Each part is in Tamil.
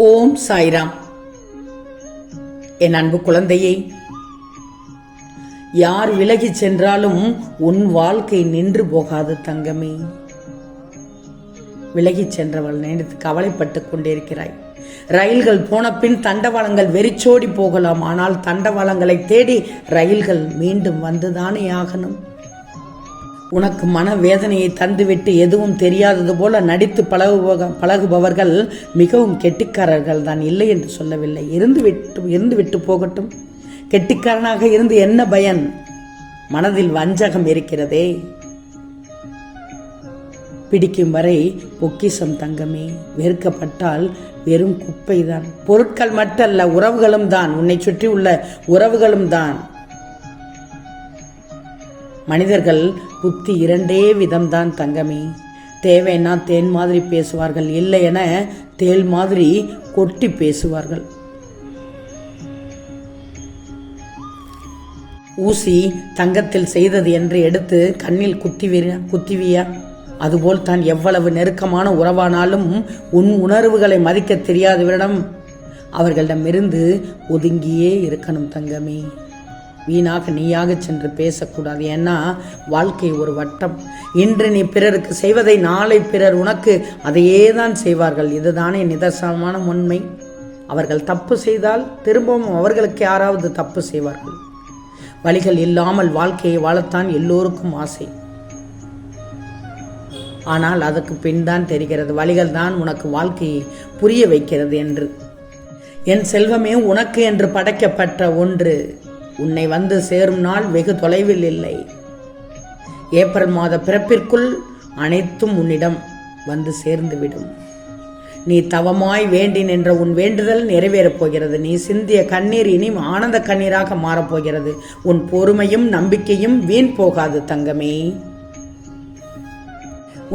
ஓம் சாய்ராம். என் அன்பு குழந்தையே, யார் விலகிச் சென்றாலும் உன் வாழ்க்கை நின்று போகாது தங்கமே. விலகிச் சென்றவள் நினைத்து கவலைப்பட்டு கொண்டிருக்கிறாய். ரயில்கள் போன பின் தண்டவாளங்கள் வெறிச்சோடி போகலாம், ஆனால் தண்டவாளங்களை தேடி ரயில்கள் மீண்டும் வந்துதானே ஆகணும். உனக்கு மனவேதனையை தந்துவிட்டு எதுவும் தெரியாதது போல நடித்து பழகுபவர்கள் மிகவும் கெட்டிக்காரர்கள் தான், இல்லை என்று சொல்லவில்லை. இருந்து விட்டு போகட்டும். கெட்டிக்காரனாக இருந்து என்ன பயன்? மனதில் வஞ்சகம் இருக்கிறதே. பிடிக்கும் வரை பொக்கிஷம் தங்கமே. வெறுக்கப்பட்டால் வெறும் குப்பைதான். பொருட்கள் மட்டுமல்ல, உறவுகளும் தான். உன்னை சுற்றி உள்ள உறவுகளும் தான். மனிதர்கள் புத்தி இரண்டே விதம்தான் தங்கமே. தேவைன்னா தேன் மாதிரி பேசுவார்கள், இல்லை என தேள் மாதிரி கொட்டி பேசுவார்கள். ஊசி தங்கத்தில் செய்தது என்று எடுத்து கண்ணில் குத்திவியா? அதுபோல் தான் எவ்வளவு நெருக்கமான உறவானாலும் உன் உணர்வுகளை மதிக்க தெரியாதவரிடம் அவர்களிடமிருந்து ஒதுங்கியே இருக்கணும் தங்கமே. வீணாக நீயாக சென்று பேசக்கூடாது. ஏன்னா வாழ்க்கை ஒரு வட்டம். இன்று நீ பிறருக்கு செய்வதை நாளை பிறர் உனக்கு அதையே தான் செய்வார்கள். இதுதானே நிதர்சனமான உண்மை. அவர்கள் தப்பு செய்தால் திரும்பவும் அவர்களுக்கு யாராவது தப்பு செய்வார்கள். வழிகள் இல்லாமல் வாழ்க்கையை வாழத்தான் எல்லோருக்கும் ஆசை. ஆனால் அதற்கு பின் தான் தெரிகிறது வழிகள் தான் உனக்கு வாழ்க்கையை புரிய வைக்கிறது என்று. என் செல்வமே, உனக்கு என்று படைக்கப்பட்ட ஒன்று உன்னை வந்து சேரும் நாள் வெகு தொலைவில் இல்லை. ஏப்ரல் மாத பிறப்பிற்குள் அனைத்தும் உன்னிடம் வந்து சேர்ந்துவிடும். நீ தவமாய் வேண்டி நின்ற உன் வேண்டுதல் நிறைவேறப் போகிறது. நீ சிந்திய கண்ணீர் இனி ஆனந்த கண்ணீராக மாறப்போகிறது. உன் பொறுமையும் நம்பிக்கையும் வீண் போகாது தங்கமே.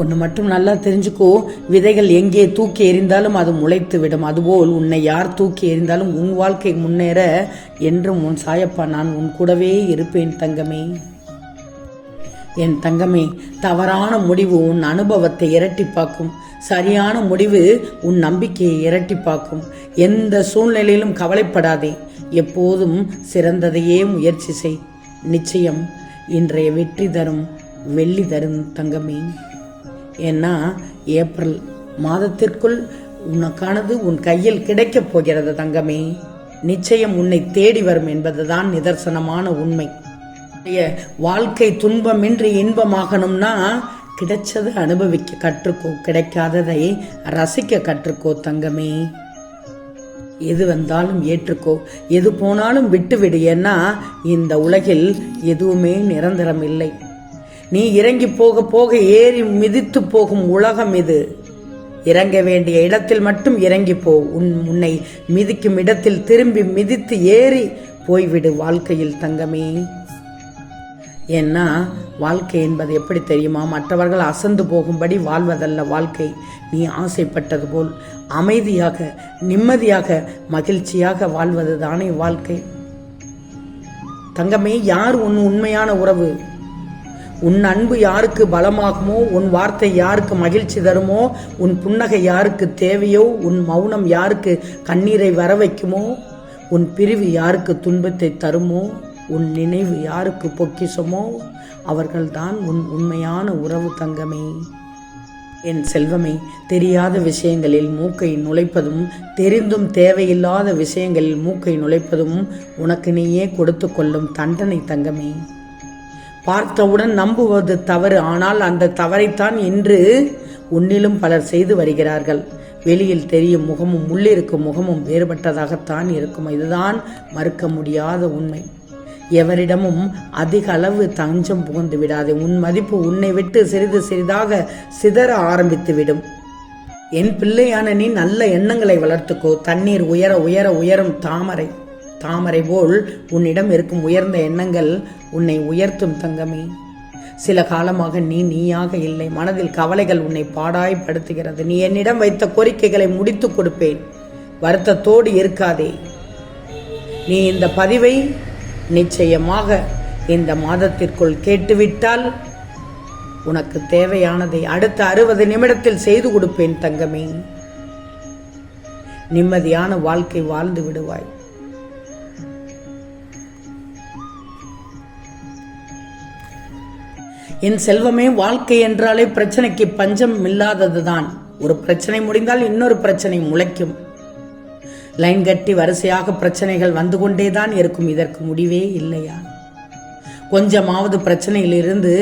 ஒன்று மட்டும் நல்லா தெரிஞ்சுக்கோ, விதைகள் எங்கே தூக்கி எறிந்தாலும் அது முளைத்து விடும். அதுபோல் உன்னை யார் தூக்கி எறிந்தாலும் உன் வாழ்க்கை முன்னேற என்றும் உன் சாயப்பா நான் உன் கூடவே இருப்பேன் தங்கமே. என் தங்கமே, தவறான முடிவு உன் அனுபவத்தை இரட்டிப்பாக்கும். சரியான முடிவு உன் நம்பிக்கையை இரட்டிப்பாக்கும். எந்த சூழ்நிலையிலும் கவலைப்படாதே. எப்போதும் சிறந்ததையே முயற்சி செய். நிச்சயம் இன்றைய வெற்றி தரும் வெள்ளி தரும் தங்கமே. ஏன்னா ஏப்ரல் மாதத்திற்குள் உனக்கானது உன் கையில் கிடைக்கப் போகிறது தங்கமே. நிச்சயம் உன்னை தேடி வரும் என்பதுதான் நிதர்சனமான உண்மை. வாழ்க்கை துன்பமின்றி இன்பமாகணும்னா கிடைச்சதை அனுபவிக்க கற்றுக்கோ, கிடைக்காததை ரசிக்க கற்றுக்கோ தங்கமே. எது வந்தாலும் ஏற்றுக்கோ, எது போனாலும் விட்டுவிடு. ஏன்னா இந்த உலகில் எதுவுமே நிரந்தரம் இல்லை. நீ இறங்கி போக போக ஏறி மிதித்து போகும் உலகம் இது. இறங்க வேண்டிய இடத்தில் மட்டும் இறங்கி போ. உன்னை மிதிக்கும் இடத்தில் திரும்பி மிதித்து ஏறி போய்விடு வாழ்க்கையில் தங்கமே. ஏன்னா வாழ்க்கை என்பது எப்படி தெரியுமா? மற்றவர்கள் அசந்து போகும்படி வாழ்வதல்ல வாழ்க்கை. நீ ஆசைப்பட்டது போல் அமைதியாக, நிம்மதியாக, மகிழ்ச்சியாக வாழ்வது தானே வாழ்க்கை தங்கமே. யார் உன் உண்மையான உறவு? உன் அன்பு யாருக்கு பலமாகுமோ, உன் வார்த்தை யாருக்கு மகிழ்ச்சி தருமோ, உன் புன்னகை யாருக்கு தேவையோ, உன் மௌனம் யாருக்கு கண்ணீரை வர வைக்குமோ, உன் பிரிவு யாருக்கு துன்பத்தை தருமோ, உன் நினைவு யாருக்கு பொக்கிஷமோ, அவர்கள்தான் உன் உண்மையான உறவு தங்கமே. என் செல்வமே, தெரியாத விஷயங்களில் மூக்கை நுழைப்பதும் தெரிந்தும் தேவையில்லாத விஷயங்களில் மூக்கை நுழைப்பதும் உனக்கு நீயே கொடுத்து கொள்ளும் தண்டனை தங்கமே. பார்த்தவுடன் நம்புவது தவறு, ஆனால் அந்த தவறைத்தான் இன்று உன்னிலும் பலர் செய்து வருகிறார்கள். வெளியில் தெரியும் முகமும் உள்ளிருக்கும் முகமும் வேறுபட்டதாகத்தான் இருக்கும். இதுதான் மறுக்க முடியாத உண்மை. எவரிடமும் அதிக அளவு தஞ்சம் புகுந்து விடாதே. உன் மதிப்பு உன்னை விட்டு சிறிது சிறிதாக சிதற ஆரம்பித்து விடும். என் பிள்ளையான நீ நல்ல எண்ணங்களை வளர்த்துக்கோ. தண்ணீர் உயர உயர உயரும் தாமரை போல் உன்னிடம் இருக்கும் உயர்ந்த எண்ணங்கள் உன்னை உயர்த்தும் தங்கமே. சில காலமாக நீயாக இல்லை. மனதில் கவலைகள் உன்னை பாடாய்படுத்துகிறது. நீ என்னிடம் வைத்த கோரிக்கைகளை முடித்து கொடுப்பேன். வருத்தத்தோடு இருக்காதே. நீ இந்த பதிவை நிச்சயமாக இந்த மாதத்திற்குள் கேட்டுவிட்டால் உனக்கு தேவையானதை அடுத்த 60 நிமிடத்தில் செய்து கொடுப்பேன் தங்கமே. நிம்மதியான வாழ்க்கை வாழ்ந்து விடுவாய். என் செல்வமே, வாழ்க்கை என்றாலே பிரச்சனைக்கு பஞ்சம் இல்லாததுதான். ஒரு பிரச்சனை முடிந்தால் இன்னொரு பிரச்சனை முளைக்கும். லைன் கட்டி வரிசையாக பிரச்சனைகள் வந்து கொண்டேதான் இருக்கும். இதற்கு முடிவே இல்லையா? கொஞ்சமாவது பிரச்சனையிலிருந்து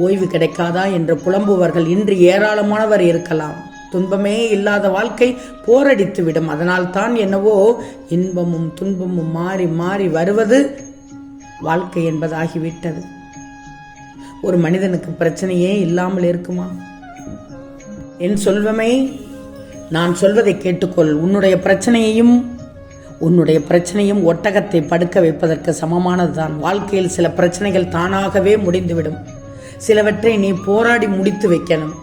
ஓய்வு கிடைக்காதா என்று புலம்புவர்கள் இன்று ஏராளமானவர் இருக்கலாம். துன்பமே இல்லாத வாழ்க்கை போரடித்து விடும். அதனால் தான் என்னவோ இன்பமும் துன்பமும் மாறி மாறி வருவது வாழ்க்கை என்பதாகிவிட்டது. ஒரு மனிதனுக்கு பிரச்சனையே இல்லாமல் இருக்குமா? என் செல்வமே, நான் சொல்வதை கேட்டுக்கொள். உன்னுடைய பிரச்சனையும் ஒட்டகத்தை படுக்க வைப்பதற்கு சமமானதுதான். வாழ்க்கையில் சில பிரச்சனைகள் தானாகவே முடிந்துவிடும். சிலவற்றை நீ போராடி முடித்து வைக்கணும்.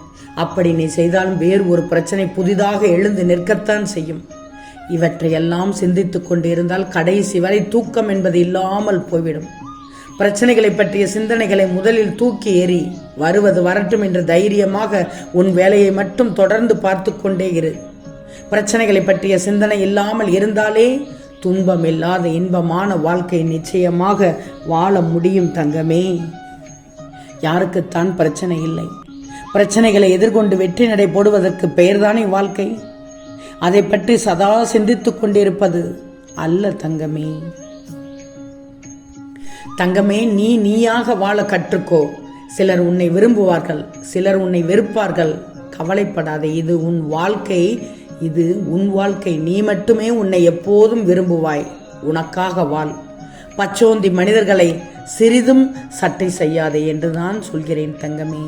அப்படி நீ செய்தாலும் வேறு ஒரு பிரச்சனை புதிதாக எழுந்து நிற்கத்தான் செய்யும். இவற்றையெல்லாம் சிந்தித்துக் கொண்டிருந்தால் கடைசி வரை தூக்கம் என்பது இல்லாமல் போய்விடும். பிரச்சனைகளை பற்றிய சிந்தனைகளை முதலில் தூக்கி எறி. வருவது வரட்டும் என்று தைரியமாக உன் வேலையை மட்டும் தொடர்ந்து பார்த்து கொண்டே இரு. பிரச்சனைகளை பற்றிய சிந்தனை இல்லாமல் இருந்தாலே துன்பம் இல்லாத இன்பமான வாழ்க்கை நிச்சயமாக வாழ முடியும் தங்கமே. யாருக்குத்தான் பிரச்சனை இல்லை? பிரச்சனைகளை எதிர்கொண்டு வெற்றி நடை போடுவதற்கு பெயர்தானே வாழ்க்கை. அதை பற்றி சதா சிந்தித்துக் கொண்டிருப்பது அல்ல தங்கமே. தங்கமே, நீயாக வாழ கற்றுக்கோ. சிலர் உன்னை விரும்புவார்கள், சிலர் உன்னை வெறுப்பார்கள். கவலைப்படாதே. இது உன் வாழ்க்கை. நீ மட்டுமே உன்னை எப்போதும் விரும்புவாய். உனக்காக வாழ். பச்சோந்தி மனிதர்களை சிறிதும் சட்டை செய்யாதே என்றுதான் சொல்கிறேன் தங்கமே.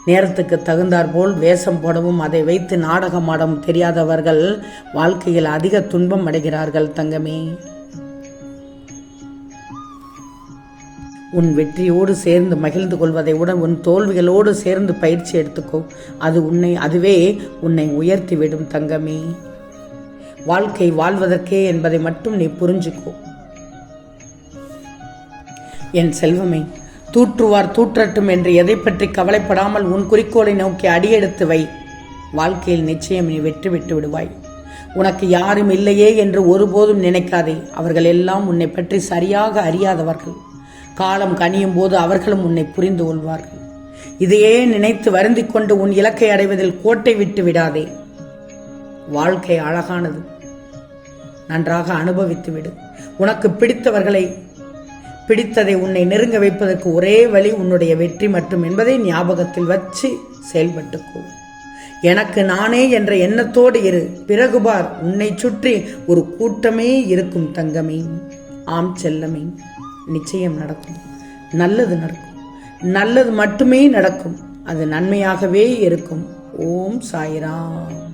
நேரத்துக்கு தகுந்தாற்போல் வேஷம் போடவும் அதை வைத்து நாடகமாடவும் தெரியாதவர்கள் வாழ்க்கையில் அதிக துன்பம் அடைகிறார்கள் தங்கமே. உன் வெற்றியோடு சேர்ந்து மகிழ்ந்து கொள்வதை விட உன் தோல்விகளோடு சேர்ந்து பயிற்சி எடுத்துக்கோ. அதுவே உன்னை உயர்த்திவிடும் தங்கமே. வாழ்க்கை வாழ்வதற்கே என்பதை மட்டும் நீ புரிஞ்சுக்கோ. என் செல்வமே, தூற்றுவார் தூற்றட்டும் என்று எதை பற்றி கவலைப்படாமல் உன் குறிக்கோளை நோக்கி அடியெடுத்து வை. வாழ்க்கையில் நிச்சயம் நீ வெற்றி பெற்று விடுவாய். உனக்கு யாரும் இல்லையே என்று ஒருபோதும் நினைக்காதே. அவர்கள் எல்லாம் உன்னை பற்றி சரியாக அறியாதவர்கள். காலம் கனியும் போது அவர்களும் உன்னை புரிந்து கொள்வார்கள். இதையே நினைத்து வருந்திக் கொண்டு உன் இலக்கை அடைவதில் கோட்டை விட்டு விடாதே. வாழ்க்கை அழகானது. நன்றாக அனுபவித்து விடு. உனக்கு பிடித்ததை உன்னை நெருங்க வைப்பதற்கு ஒரே வழி உன்னுடைய வெற்றி மட்டும் என்பதை ஞாபகத்தில் வச்சு செயல்பட்டுக்கோ. எனக்கு நானே என்ற எண்ணத்தோடு இரு. பிறகு பார், உன்னை சுற்றி ஒரு கூட்டமே இருக்கும் தங்கமே. ஆம் செல்லமே, நிச்சயம் நடக்கும். நல்லது நடக்கும். நல்லது மட்டுமே நடக்கும். அது நன்மையாகவே இருக்கும். ஓம் சாய்ராம்.